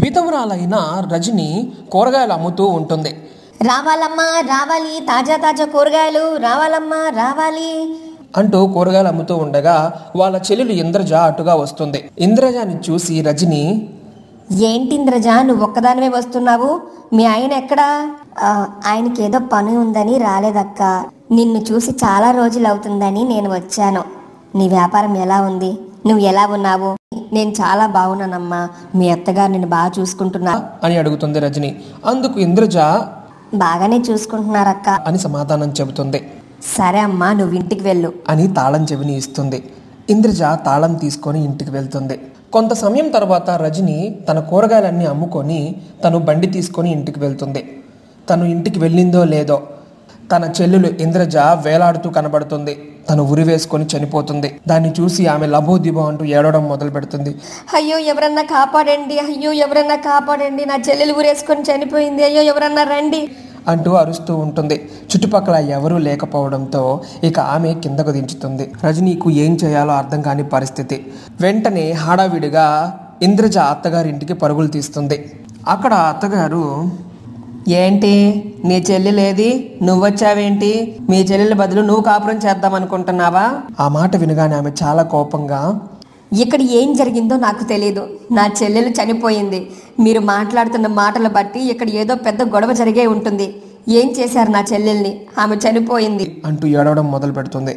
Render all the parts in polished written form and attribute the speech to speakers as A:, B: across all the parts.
A: విధవరాలైన రజని కూరగాయలు అమ్ముతూ ఉంటుంది.
B: రావాలమ్మా రావాలి, తాజా తాజా కూరగాయలు రావాలమ్మా రావాలి
A: అంటూ కూరగాయలు అమ్ముతూ ఉండగా వాళ్ళ చెల్లెలు ఇంద్రజ అటుగా వస్తుంది. ఇంద్రజని చూసి రజని,
B: ఏంటి ఇంద్రజ నువ్వు ఒక్కదానివే వస్తున్నావు? మీ ఆయన ఎక్కడా? ఆయనకి ఏదో పని ఉందని రాలేదక్క. నిన్ను చూసి చాలా రోజులు అవుతుందని నేను వచ్చాను. నీ వ్యాపారం ఎలా ఉంది? నువ్వు ఎలా ఉన్నావు? నేను చాలా బాగున్నానమ్మా. మీ అత్తగారు నిన్ను బాగా చూసుకుంటున్నా
A: అని అడుగుతుంది రజని. అందుకు ఇంద్రజ
B: బాగానే చూసుకుంటున్నారక్క
A: అని సమాధానం చెబుతుంది.
B: సరే అమ్మా, నువ్వు ఇంటికి వెళ్ళు
A: అని తాళం చెవిని ఇస్తుంది. ఇంద్రజ తాళం తీసుకొని ఇంటికి వెళ్తుంది. కొంత సమయం తర్వాత రజని తన కూరగాయలన్నీ అమ్ముకొని తను బండి తీసుకొని ఇంటికి వెళ్తుంది. తను ఇంటికి వెళ్ళిందో లేదో తన చెల్లెలు ఇంద్రజ వేలాడుతూ కనబడుతుంది. తను ఉరి వేసుకొని చనిపోతుంది. దాన్ని చూసి ఆమె లబోదిబో అంటూ ఏడవడం మొదలు పెడుతుంది.
B: అయ్యో ఎవరన్నా కాపాడండి, అయ్యో ఎవరన్నా కాపాడండి, నా చెల్లెలు ఊరేసుకొని చనిపోయింది, అయ్యో ఎవరన్నా రండి
A: అంటూ అరుస్తూ ఉంటుంది. చుట్టుపక్కల ఎవరూ లేకపోవడంతో ఇక ఆమె కిందకు దించుతుంది. రజనీకు ఏం చేయాలో అర్థం కాని పరిస్థితి. వెంటనే హడావిడిగా ఇంద్రజ అత్తగారింటికి పరుగులు తీస్తుంది. అక్కడ అత్తగారు, ఏంటి నీ చెల్లెలేది? నువ్వొచ్చావేంటి? మీ చెల్లెల బదులు నువ్వు కాపురం చేద్దామనుకుంటున్నావా? ఆ మాట వినగానే ఆమె చాలా కోపంగా,
B: ఇక్కడ ఏం జరిగిందో నాకు తెలియదు. నా చెల్లెలు చనిపోయింది. మీరు మాట్లాడుతున్న మాటలు బట్టి ఇక్కడ ఏదో పెద్ద గొడవ జరిగే ఉంటుంది. ఏం చేశారు నా చెల్లెల్ని? ఆమె చనిపోయింది
A: అంటూ ఏడవడం మొదలు పెడుతుంది.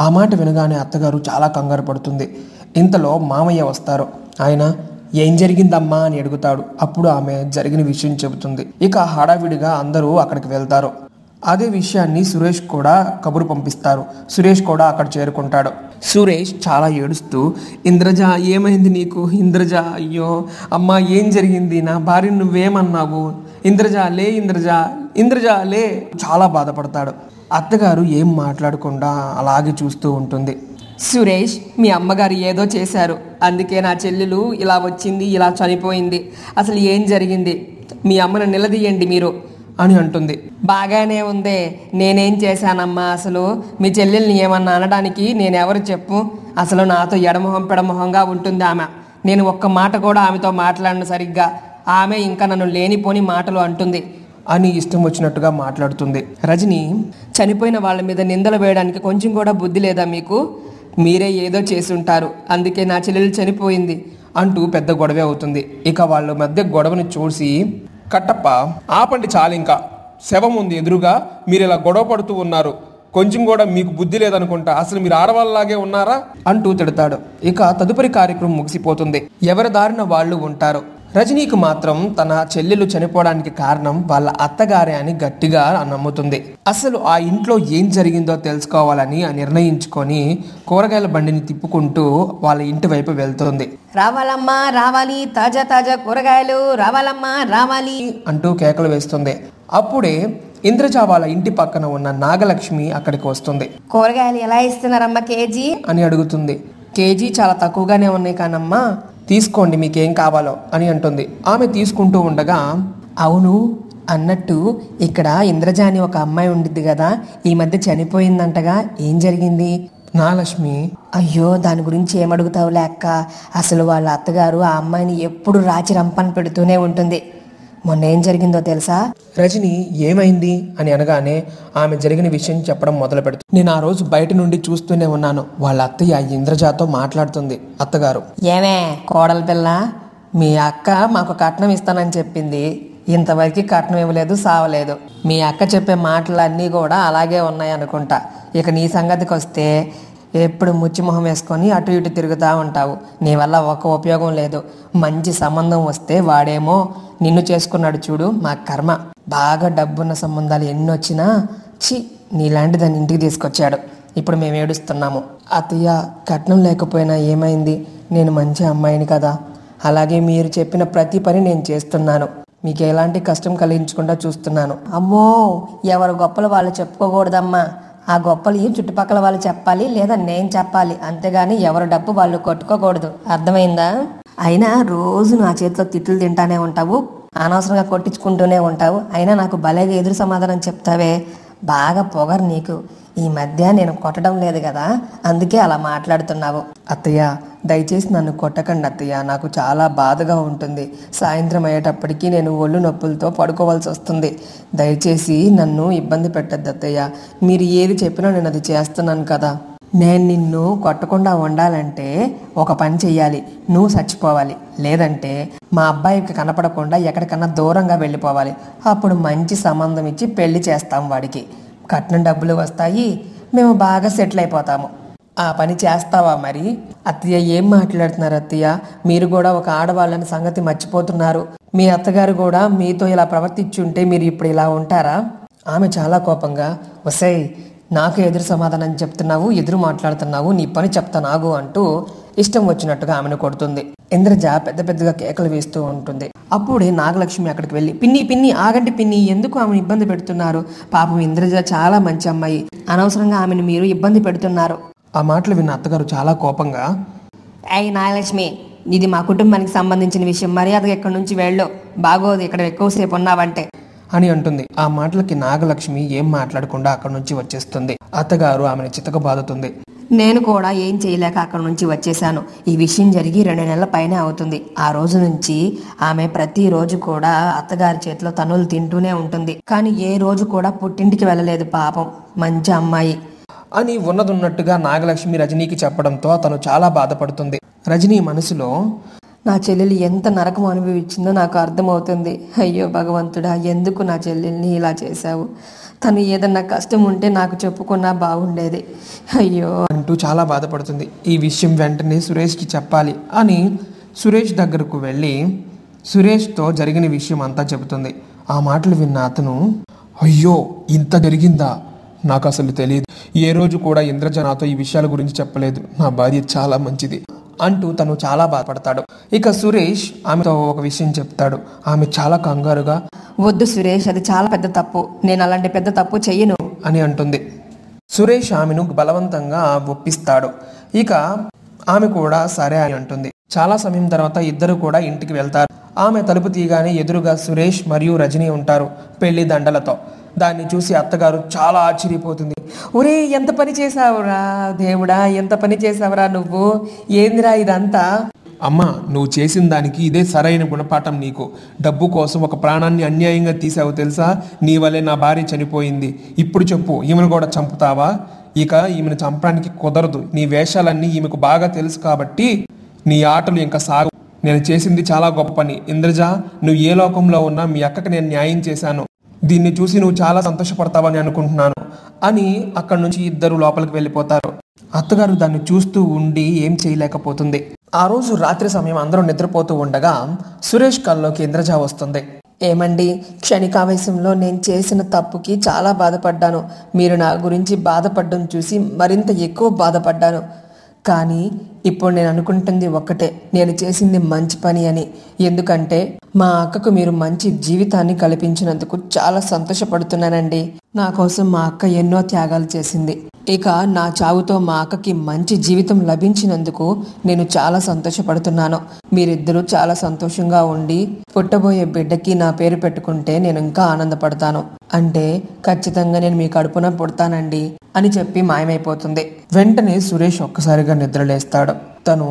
A: ఆ మాట వినగానే అత్తగారు చాలా కంగారు పడుతుంది. ఇంతలో మామయ్య వస్తారు. ఆయన, ఏం జరిగిందమ్మా అని అడుగుతాడు. అప్పుడు ఆమె జరిగిన విషయం చెబుతుంది. ఇక హడావిడిగా అందరూ అక్కడికి వెళ్తారు. అదే విషయాన్ని సురేష్ కూడా కబురు పంపిస్తారు. సురేష్ కూడా అక్కడ చేరుకుంటాడు. సురేష్ చాలా ఏడుస్తూ, ఇంద్రజ ఏమైంది నీకు? ఇంద్రజ, అయ్యో అమ్మా ఏం జరిగింది? నా భార్య నువ్వేమన్నావు? ఇంద్రజ లే, ఇంద్రజ, ఇంద్రజ లే, చాలా బాధపడతాడు. అత్తగారు ఏం మాట్లాడకుండా అలాగే చూస్తూ ఉంటుంది. సురేష్, మీ అమ్మగారు ఏదో చేశారు, అందుకే నా చెల్లెలు ఇలా వచ్చింది, ఇలా చనిపోయింది. అసలు ఏం జరిగింది? మీ అమ్మను నిలదీయండి మీరు అని అంటుంది. బాగానే ఉందే, నేనేం చేశానమ్మా? అసలు మీ చెల్లెల్ని ఏమన్నా అనడానికి నేనెవరు చెప్పు? అసలు నాతో ఎడమొహం పెడమొహంగా ఉంటుంది ఆమె. నేను ఒక్క మాట కూడా ఆమెతో మాట్లాడను సరిగ్గా. ఆమె ఇంకా నన్ను లేనిపోని మాటలు అంటుంది అని ఇష్టం వచ్చినట్టుగా మాట్లాడుతుంది. రజని, చనిపోయిన వాళ్ళ మీద నిందలు వేయడానికి కొంచెం కూడా బుద్ధి లేదా మీకు? మీరే ఏదో చేసుంటారు, అందుకే నా చెల్లెలు చనిపోయింది అంటూ పెద్ద గొడవే అవుతుంది. ఇక వాళ్ళ మధ్య గొడవని చూసి, కట్టప్ప ఆపండి చాలు, ఇంకా శవం ఉంది ఎదురుగా, మీరు ఇలా గొడవ పడుతూ ఉన్నారు, కొంచెం కూడా మీకు బుద్ధి లేదనుకుంటా, అసలు మీరు ఆడవాళ్ళలాగే ఉన్నారా అంటూ తిడతాడు. ఇక తదుపరి కార్యక్రమం ముగిసిపోతుంది. ఎవరి దారిన వాళ్ళు ఉంటారు. రజనీకి మాత్రం తన చెల్లెలు చనిపోవడానికి కారణం వాళ్ళ అత్తగారే అని గట్టిగా నమ్ముతుంది. అసలు ఆ ఇంట్లో ఏం జరిగిందో తెలుసుకోవాలని నిర్ణయించుకొని కూరగాయల బండిని తిప్పుకుంటూ వాళ్ళ ఇంటి వైపు వెళ్తుంది.
B: రావాలమ్మా రావాలి, తాజా తాజా కూరగాయలు రావాలమ్మా రావాలి
A: అంటూ కేకలు వేస్తుంది. అప్పుడే ఇంద్రజ వాళ్ళ ఇంటి పక్కన ఉన్న నాగలక్ష్మి అక్కడికి వస్తుంది.
B: కూరగాయలు ఎలా ఇస్తున్నారమ్మా కేజీ
A: అని అడుగుతుంది. కేజీ చాలా తక్కువగానే ఉన్నాయి కానమ్మా, తీసుకోండి మీకేం కావాలో అని అంటుంది. ఆమె తీసుకుంటూ ఉండగా, అవును అన్నట్టు ఇక్కడ ఇంద్రజ అని ఒక అమ్మాయి ఉండిద్ది కదా, ఈ మధ్య చనిపోయిందంటగా, ఏం జరిగింది? నాగలక్ష్మి,
B: అయ్యో దాని గురించి ఏమడుగుతావులే అక్క. అసలు వాళ్ళ అత్తగారు ఆ అమ్మాయిని ఎప్పుడు రాచి రంపని పెడుతూనే ఉంటుంది. మొన్న ఏం జరిగిందో తెలుసా?
A: రజని ఏమైంది అని అనగానే ఆమె జరిగిన విషయం చెప్పడం మొదలు పెడుతుంది. నేను ఆ రోజు బయట నుండి చూస్తూనే ఉన్నాను. వాళ్ళ అత్తయ్య ఇంద్రజతో మాట్లాడుతుంది. అత్తగారు,
B: ఏమే కోడల పిల్ల, మీ అక్క మాకు కట్నం ఇస్తానని చెప్పింది, ఇంతవరకు కట్నం ఇవ్వలేదు, సావలేదు. మీ అక్క చెప్పే మాటలన్నీ కూడా అలాగే ఉన్నాయి అనుకుంటా. ఇక నీ సంగతికి వస్తే ఎప్పుడు ముచ్చిమొహం వేసుకొని అటు ఇటు తిరుగుతూ ఉంటావు. నీ వల్ల ఒక ఉపయోగం లేదు. మంచి సంబంధం వస్తే వాడేమో నిన్ను చేసుకున్నాడు చూడు, మా కర్మ. బాగా డబ్బున్న సంబంధాలు ఎన్ని వచ్చినా నీలాంటి దాన్ని ఇంటికి తీసుకొచ్చాడు. ఇప్పుడు మేము ఏడుస్తున్నాము. అత్తయ్య, కట్నం లేకపోయినా ఏమైంది? నేను మంచి అమ్మాయిని కదా, అలాగే మీరు చెప్పిన ప్రతి పని నేను చేస్తున్నాను. మీకు ఎలాంటి కష్టం కలిగించకుండా చూస్తున్నాను. అమ్మో, ఎవరు గొప్పలు వాళ్ళు చెప్పుకోకూడదమ్మా. ఆ గొప్పలు ఈ చుట్టుపక్కల వాళ్ళు చెప్పాలి, లేదా నేను చెప్పాలి. అంతేగాని ఎవరు డబ్బు వాళ్ళు కొట్టుకోకూడదు, అర్థమైందా? అయినా రోజు నా చేతిలో తిట్లు తింటానే ఉంటావు, అనవసరంగా కొట్టించుకుంటూనే ఉంటావు. అయినా నాకు భలేగా ఎదురు సమాధానం చెప్తావే. బాగా పొగరు నీకు. ఈ మధ్య నేను కొట్టడం లేదు కదా, అందుకే అలా మాట్లాడుతున్నావు.
A: అత్తయ్య దయచేసి నన్ను కొట్టకండి అత్తయ్య, నాకు చాలా బాధగా ఉంటుంది. సాయంత్రం అయ్యేటప్పటికీ నేను ఒళ్ళు నొప్పులతో పడుకోవాల్సి వస్తుంది. దయచేసి నన్ను ఇబ్బంది పెట్టద్దు అత్తయ్య. మీరు ఏది చెప్పినా నేను అది చేస్తున్నాను కదా.
B: నేను నిన్ను కొట్టకుండా ఉండాలంటే ఒక పని చెయ్యాలి, నువ్వు చచ్చిపోవాలి. లేదంటే మా అబ్బాయికి కనపడకుండా ఎక్కడికన్నా దూరంగా వెళ్ళిపోవాలి. అప్పుడు మంచి సంబంధం ఇచ్చి పెళ్లి చేస్తాం వాడికి. కట్నం డబ్బులు వస్తాయి, మేము బాగా సెటిల్ అయిపోతాము. ఆ పని చేస్తావా మరి?
A: అత్తయ్య ఏం మాట్లాడుతున్నారు అత్తయ్య? మీరు కూడా ఒక ఆడవాళ్ళని సంగతి మర్చిపోతున్నారు. మీ అత్తగారు కూడా మీతో ఇలా ప్రవర్తించుంటే మీరు ఇప్పుడు ఇలా ఉంటారా? ఆమె చాలా కోపంగా, వసేయ్ నాకు ఎదురు సమాధానం చెప్తున్నావు, ఎదురు మాట్లాడుతున్నావు, నీ పని చెప్తా నాగు అంటూ ఇష్టం వచ్చినట్టుగా ఆమెను కొడుతుంది. ఇంద్రజ పెద్ద పెద్దగా కేకలు వేస్తూ ఉంటుంది. అప్పుడే నాగలక్ష్మి అక్కడికి వెళ్ళి, పిన్ని పిన్ని ఆగండి పిన్ని, ఎందుకు ఆమెను ఇబ్బంది పెడుతున్నారు? పాపం ఇంద్రజ చాలా మంచి అమ్మాయి, అనవసరంగా ఆమెను మీరు ఇబ్బంది పెడుతున్నారు. ఆ మాటలు విన్న అత్తగారు చాలా కోపంగా,
B: అయ్యి నాగలక్ష్మి, ఇది మా కుటుంబానికి సంబంధించిన విషయం, మర్యాదగా ఎక్కడి నుంచి వెళ్ళు, బాగోదు ఇక్కడ ఎక్కువసేపు ఉన్నావంటే
A: అని అంటుంది. ఆ మాటలకి నాగలక్ష్మి ఏం మాట్లాడకుండా అక్కడి నుంచి వచ్చేస్తుంది. అత్తగారు ఆమెను చితకబాదుతుంది.
B: నేను కూడా ఏం చేయలేక అక్కడ నుంచి వచ్చేసాను. ఈ విషయం జరిగి 2 నెలల పైనే అవుతుంది. ఆ రోజు నుంచి ఆమె ప్రతిరోజు కూడా అత్తగారి చేతిలో తన్నులు తింటూనే ఉంటుంది. కానీ ఏ రోజు కూడా పుట్టింటికి వెళ్ళలేదు. పాపం మంచి అమ్మాయి
A: అని ఉన్నదున్నట్టుగా నాగలక్ష్మి రజనీకి చెప్పడంతో తను చాలా బాధపడుతుంది. రజనీ మనసులో,
B: నా చెల్లెలు ఎంత నరకం అనుభవించిందో నాకు అర్థమవుతుంది. అయ్యో భగవంతుడా, ఎందుకు నా చెల్లెల్ని ఇలా చేశావు? తను ఏదన్నా కష్టం ఉంటే నాకు చెప్పుకున్నా బాగుండేది. అయ్యో
A: అంటూ చాలా బాధపడుతుంది. ఈ విషయం వెంటనే సురేష్కి చెప్పాలి అని సురేష్ దగ్గరకు వెళ్ళి సురేష్తో జరిగిన విషయం అంతా చెబుతుంది. ఆ మాటలు విన్న అతను, అయ్యో ఇంత జరిగిందా, నాకు అసలు తెలియదు. ఏ రోజు కూడా ఇంద్రజ నాతో ఈ విషయాల గురించి చెప్పలేదు. నా భార్య చాలా మంచిది అంటూ తను చాలా బాధపడతాడు. ఇక సురేష్ ఆమెతో ఒక విషయం చెప్తాడు. ఆమె చాలా కంగారుగా,
B: వద్దు సురేష్, అది చాలా పెద్ద తప్పు, నేను అలాంటి పెద్ద తప్పు చెయ్యను
A: అని అంటుంది. సురేష్ ఆమెను బలవంతంగా ఒప్పిస్తాడు. ఇక ఆమె కూడా సరే అని అంటుంది. చాలా సమయం తర్వాత ఇద్దరు కూడా ఇంటికి వెళ్తారు. ఆమె తలుపు తీయగానే ఎదురుగా సురేష్ మరియు రజనీ ఉంటారు పెళ్లి దండలతో. దాన్ని చూసి అత్తగారు చాలా ఆశ్చర్యపోతుంది. ఒరే ఎంత పని చేసావురా దేవుడా, ఎంత పని చేసావురా నువ్వు, ఏందిరా ఇదంతా? అమ్మ, నువ్వు చేసిన దానికి ఇదే సరైన గుణపాఠం. నీకు డబ్బు కోసం ఒక ప్రాణాన్ని అన్యాయంగా తీసావు తెలుసా? నీ వల్లే నా భార్య చనిపోయింది. ఇప్పుడు చెప్పు, ఈమెను కూడా చంపుతావా? ఇక ఈమెను చంపడానికి కుదరదు. నీ వేషాలన్నీ ఈమెకు బాగా తెలుసు కాబట్టి నీ ఆటలు ఇంకా సాగు. నేను చేసింది చాలా గొప్ప పని. ఇంద్రజ, నువ్వు ఏ లోకంలో ఉన్నా మీ అక్కకి నేను న్యాయం చేశాను. దీన్ని చూసి నువ్వు చాలా సంతోషపడతావని అనుకుంటున్నాను అని అక్కడి నుంచి ఇద్దరు లోపలికి వెళ్ళిపోతారు. అత్తగారు దాన్ని చూస్తూ ఉండి ఏం చేయలేకపోతుంది. ఆ రోజు రాత్రి సమయం అందరూ నిద్రపోతూ ఉండగా సురేష్ కల్లోకి ఇంద్రజ వస్తుంది.
B: ఏమండి, క్షణికావేశంలో నేను చేసిన తప్పుకి చాలా బాధపడ్డాను. మీరు నా గురించి బాధపడడం చూసి మరింత ఎక్కువ బాధపడ్డాను. కానీ ఇప్పుడు నేను అనుకుంటుంది ఒక్కటే, నేను చేసింది మంచి పని అని. ఎందుకంటే మా అక్కకు మీరు మంచి జీవితాన్ని కల్పించినందుకు చాలా సంతోషపడుతున్నానండి. నా కోసం మా అక్క ఎన్నో త్యాగాలు చేసింది. ఇక నా చావుతో మా అక్కకి మంచి జీవితం లభించినందుకు నేను చాలా సంతోషపడుతున్నాను. మీరిద్దరూ చాలా సంతోషంగా ఉండి పుట్టబోయే బిడ్డకి నా పేరు పెట్టుకుంటే నేను ఇంకా ఆనందపడతాను. అంటే ఖచ్చితంగా నేను మీ కడుపున పుడతానండి అని చెప్పి మాయమైపోతుంది.
A: వెంటనే సురేష్ ఒక్కసారిగా నిద్రలేస్తాడు. తను,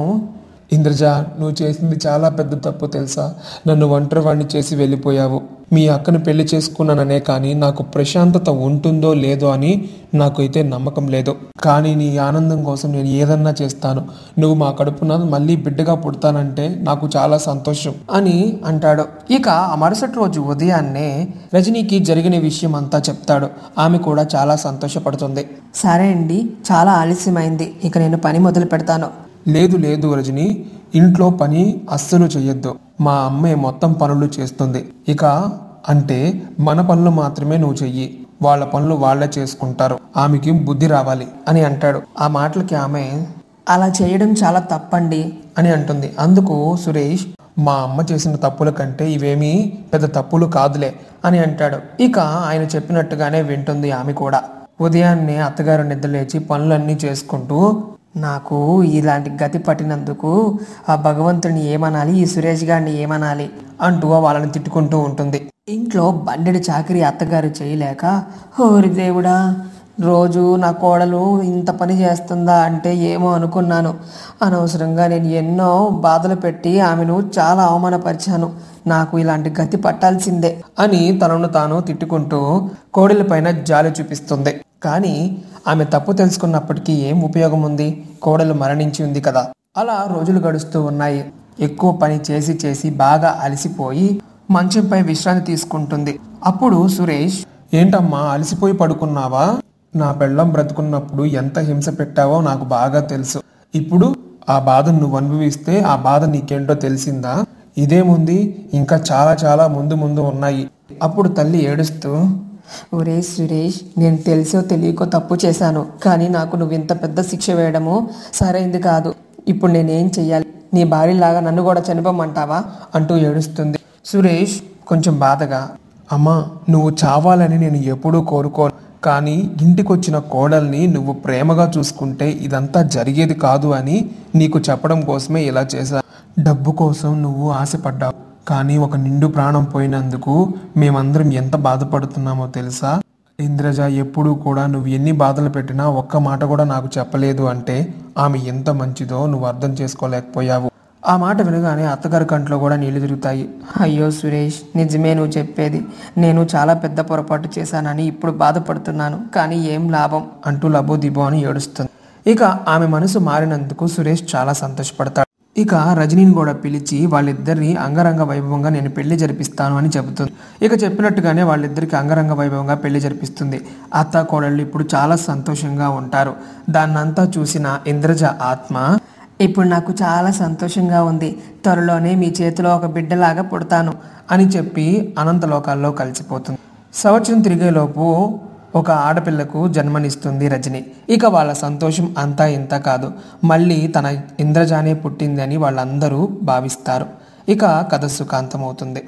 A: ఇంద్రజ, నువ్వు చేసింది చాలా పెద్ద తప్పు తెలుసా? నన్ను ఒంటరివాణ్ణి చేసి వెళ్ళిపోయావు. మీ అక్కను పెళ్లి చేసుకున్నాననే కానీ నాకు ప్రశాంతత ఉంటుందో లేదో అని నాకైతే నమ్మకం లేదు. కానీ నీ ఆనందం కోసం నేను ఏదన్నా చేస్తాను. నువ్వు మా కడుపున మళ్ళీ బిడ్డగా పుడతానంటే నాకు చాలా సంతోషం అని అంటాడు. ఇక ఆ మరుసటి రోజు ఉదయాన్నే రజనీకి జరిగిన విషయం అంతా చెప్తాడు. ఆమె కూడా చాలా సంతోషపడుతుంది.
B: సరే అండి, చాలా ఆలస్యమైంది, ఇక నేను పని మొదలు పెడతాను.
A: లేదు లేదు రజనీ, ఇంట్లో పని అస్సలు చెయ్యొద్దు. మా అమ్మే మొత్తం పనులు చేస్తుంది. ఇక అంటే మన పనులు మాత్రమే నువ్వు చెయ్యి, వాళ్ళ పనులు వాళ్ళే చేసుకుంటారు. ఆమెకి బుద్ధి రావాలి అని అంటాడు. ఆ మాటలకి ఆమె,
B: అలా చేయడం చాలా తప్పండి
A: అని అంటుంది. అందుకు సురేష్, మా అమ్మ చేసిన తప్పుల కంటే ఇవేమీ పెద్ద తప్పులు కాదులే అని అంటాడు. ఇక ఆయన చెప్పినట్టుగానే వింటుంది ఆమె కూడా. ఉదయాన్నే అత్తగారు నిద్రలేచి పనులన్నీ చేసుకుంటూ
B: నాకు ఇలాంటి గతి పట్టినందుకు ఆ భగవంతుడిని ఏమనాలి, ఈ సురేష్ గారిని ఏమనాలి
A: అంటూ వాళ్ళని తిట్టుకుంటూ ఉంటుంది.
B: ఇంట్లో బండెడు చాకరీ అత్తగారు చేయలేక, ఓరి దేవుడా, రోజు నా కోడలు ఇంత పని చేస్తుందా అంటే ఏమో అనుకున్నాను. అనవసరంగా నేను ఎన్నో బాధలు పెట్టి ఆమెను చాలా అవమానపరిచాను. నాకు ఇలాంటి గతి పట్టాల్సిందే
A: అని తనను తాను తిట్టుకుంటూ కోడలిపైన జాలి చూపిస్తుంది. కానీ ఆమె తప్పు తెలుసుకున్నప్పటికీ ఏం ఉపయోగం ఉంది? కోడలు మరణించి ఉంది కదా. అలా రోజులు గడుస్తూ ఉన్నాయి. ఎక్కువ పని చేసి చేసి బాగా అలసిపోయి మంచంపై విశ్రాంతి తీసుకుంటుంది. అప్పుడు సురేష్, ఏంటమ్మా అలసిపోయి పడుకున్నావా? నా పెళ్ళం బ్రతుకున్నప్పుడు ఎంత హింస పెట్టావో నాకు బాగా తెలుసు. ఇప్పుడు ఆ బాధను నువ్వు అనుభవిస్తే ఆ బాధ నీకేంటో తెలిసిందా? ఇదేముంది, ఇంకా చాలా చాలా ముందు ముందు ఉన్నాయి. అప్పుడు తల్లి ఏడుస్తూ,
B: ఒరే సురేష్, నేను తెలిసో తెలియకో తప్పు చేశాను, కానీ నాకు నువ్వు ఇంత పెద్ద శిక్ష వేయడము సరైంది కాదు. ఇప్పుడు నేనేం చెయ్యాలి? నీ భార్యలాగా నన్ను కూడా చనిపోమంటావా
A: అంటూ ఏడుస్తుంది. సురేష్ కొంచెం బాధగా, అమ్మా నువ్వు చావాలని నేను ఎప్పుడూ కోరుకోను, కానీ ఇంటికొచ్చిన కోడల్ని నువ్వు ప్రేమగా చూసుకుంటే ఇదంతా జరిగేది కాదు అని నీకు చెప్పడం కోసమే ఇలా చేశా. డబ్బు కోసం నువ్వు ఆశపడ్డావు, కానీ ఒక నిండు ప్రాణం పోయినందుకు మేమందరం ఎంత బాధపడుతున్నామో తెలుసా? ఇంద్రజ ఎప్పుడూ కూడా నువ్వు ఎన్ని బాధలు పెట్టినా ఒక్క మాట కూడా నాకు చెప్పలేదు అంటే ఆమె ఎంత మంచిదో నువ్వు అర్థం చేసుకోలేకపోయావు. ఆ మాట వినగానే అత్తగారి కంట్లో కూడా నీళ్లు తిరుగుతాయి.
B: అయ్యో సురేష్, నిజమే నువ్వు చెప్పేది. నేను చాలా పెద్ద పొరపాటు చేశానని ఇప్పుడు బాధపడుతున్నాను, కానీ ఏం లాభం
A: అంటూ లబోదిబో అని ఏడుస్తుంది. ఇక ఆమె మనసు మారినందుకు సురేష్ చాలా సంతోషపడతాడు. ఇక రజనీని కూడా పిలిచి వాళ్ళిద్దరిని అంగరంగ వైభవంగా నేను పెళ్లి జరిపిస్తాను అని చెబుతుంది. ఇక చెప్పినట్టుగానే వాళ్ళిద్దరికి అంగరంగ వైభవంగా పెళ్లి జరిపిస్తుంది. అత్త కోడళ్ళు ఇప్పుడు చాలా సంతోషంగా ఉంటారు. దాన్నంతా చూసిన ఇంద్రజ ఆత్మ,
B: ఇప్పుడు నాకు చాలా సంతోషంగా ఉంది, త్వరలోనే మీ చేతిలో ఒక బిడ్డలాగా పుడతాను
A: అని చెప్పి అనంతలోకాల్లో కలిసిపోతుంది. సంవత్సరం తిరిగేలోపు ఒక ఆడపిల్లకు జన్మనిస్తుంది రజని. ఇక వాళ్ళ సంతోషం అంతా ఇంత కాదు, మళ్ళీ తన ఇంద్రజానే పుట్టిందని వాళ్ళందరూ భావిస్తారు. ఇక కథ సుఖాంతమవుతుంది.